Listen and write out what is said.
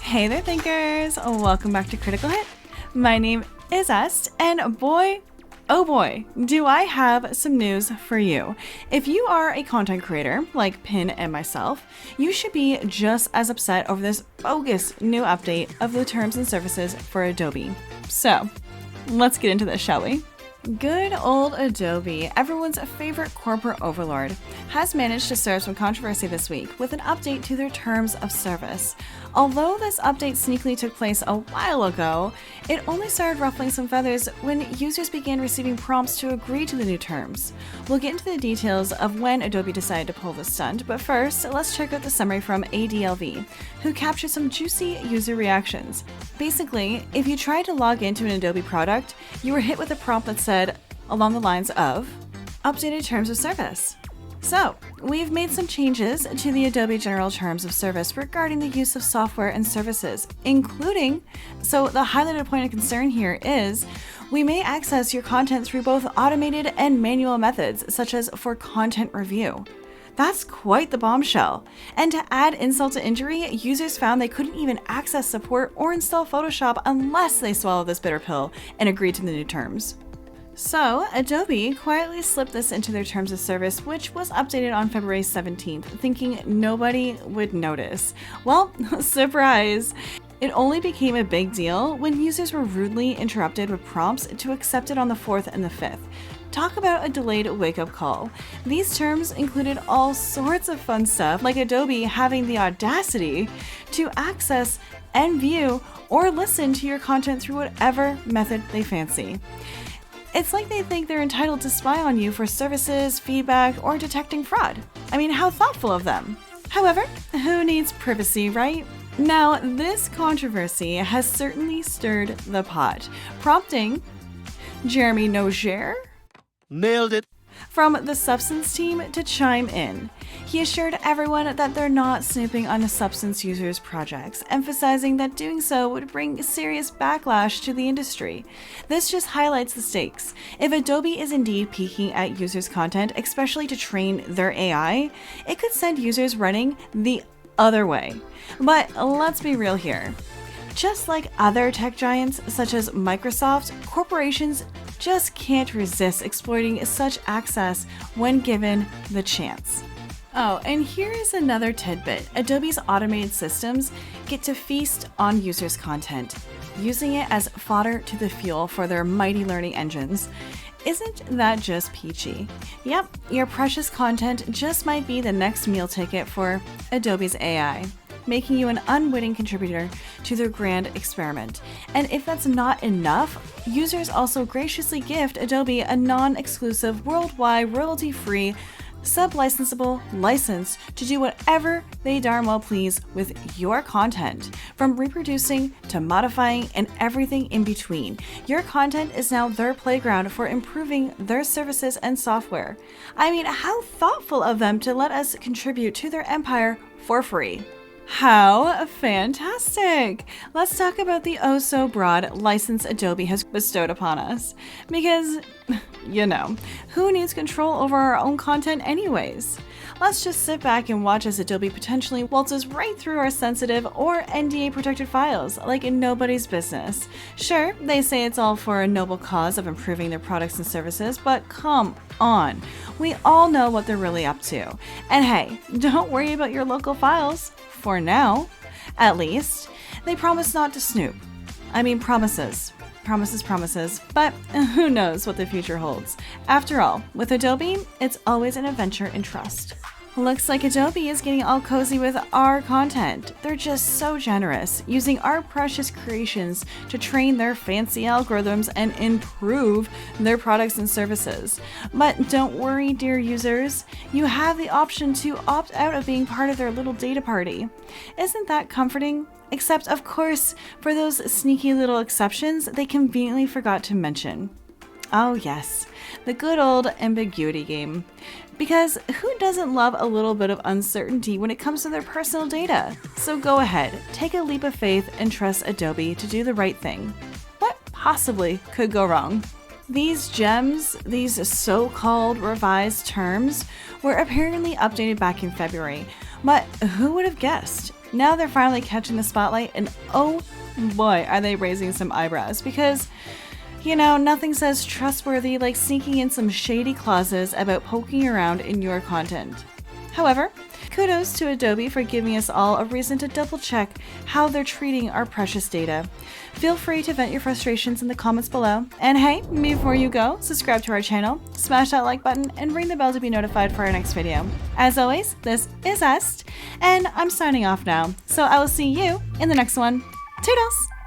Hey there, thinkers! Welcome back to Critical Hit. My name is Est, and boy, oh boy, do I have some news for you. If you are a content creator like Pin and myself, you should be just as upset over this bogus new update of the terms and services for Adobe. So, let's get into this, shall we? Good old Adobe, everyone's favorite corporate overlord, has managed to stir some controversy this week with an update to their terms of service. Although this update sneakily took place a while ago, it only started ruffling some feathers when users began receiving prompts to agree to the new terms. We'll get into the details of when Adobe decided to pull this stunt, but first, let's check out the summary from ADLV, who captured some juicy user reactions. Basically, if you tried to log into an Adobe product, you were hit with a prompt that said, along the lines of, updated terms of service. So, we've made some changes to the Adobe General Terms of Service regarding the use of software and services, including, so the highlighted point of concern here is, we may access your content through both automated and manual methods, such as for content review. That's quite the bombshell. And to add insult to injury, users found they couldn't even access support or install Photoshop unless they swallowed this bitter pill and agreed to the new terms. So, Adobe quietly slipped this into their terms of service, which was updated on February 17th, thinking nobody would notice. Well, surprise! It only became a big deal when users were rudely interrupted with prompts to accept it on the 4th and the 5th. Talk about a delayed wake-up call. These terms included all sorts of fun stuff, like Adobe having the audacity to access and view or listen to your content through whatever method they fancy. It's like they think they're entitled to spy on you for services, feedback, or detecting fraud. I mean, how thoughtful of them. However, who needs privacy, right? Now, this controversy has certainly stirred the pot, prompting Jeremy Nozier, nailed it, from the Substance team to chime in. He assured everyone that they're not snooping on the Substance users' projects, emphasizing that doing so would bring serious backlash to the industry. This just highlights the stakes. If Adobe is indeed peeking at users' content, especially to train their AI, it could send users running the other way. But let's be real here. Just like other tech giants such as Microsoft, corporations just can't resist exploiting such access when given the chance. Oh, and here is another tidbit. Adobe's automated systems get to feast on users' content, using it as fodder to the fuel for their mighty learning engines. Isn't that just peachy? Yep, your precious content just might be the next meal ticket for Adobe's AI, making you an unwitting contributor to their grand experiment. And if that's not enough, users also graciously gift Adobe a non-exclusive, worldwide, royalty-free, sub-licensable license to do whatever they darn well please with your content, from reproducing to modifying and everything in between. Your content is now their playground for improving their services and software. I mean, how thoughtful of them to let us contribute to their empire for free. How fantastic! Let's talk about the oh-so-broad license Adobe has bestowed upon us. Because, you know, who needs control over our own content anyways? Let's just sit back and watch as Adobe potentially waltzes right through our sensitive or NDA-protected files like in nobody's business. Sure, they say it's all for a noble cause of improving their products and services, but come on. We all know what they're really up to. And hey, don't worry about your local files. For now, at least. They promise not to snoop. I mean, promises, but who knows what the future holds. After all, with Adobe, it's always an adventure in trust. Looks like Adobe is getting all cozy with our content. They're just so generous, using our precious creations to train their fancy algorithms and improve their products and services. But don't worry, dear users, you have the option to opt out of being part of their little data party. Isn't that comforting? Except, of course, for those sneaky little exceptions they conveniently forgot to mention. Oh yes, the good old ambiguity game. Because who doesn't love a little bit of uncertainty when it comes to their personal data? So go ahead, take a leap of faith and trust Adobe to do the right thing. What possibly could go wrong? These gems, these so-called revised terms, were apparently updated back in February, but who would have guessed? Now they're finally catching the spotlight, and oh boy, are they raising some eyebrows, because nothing says trustworthy like sneaking in some shady clauses about poking around in your content. However, kudos to Adobe for giving us all a reason to double check how they're treating our precious data. Feel free to vent your frustrations in the comments below. And hey, before you go, subscribe to our channel, smash that like button, and ring the bell to be notified for our next video. As always, this is Est, and I'm signing off now, so I will see you in the next one. Toodles!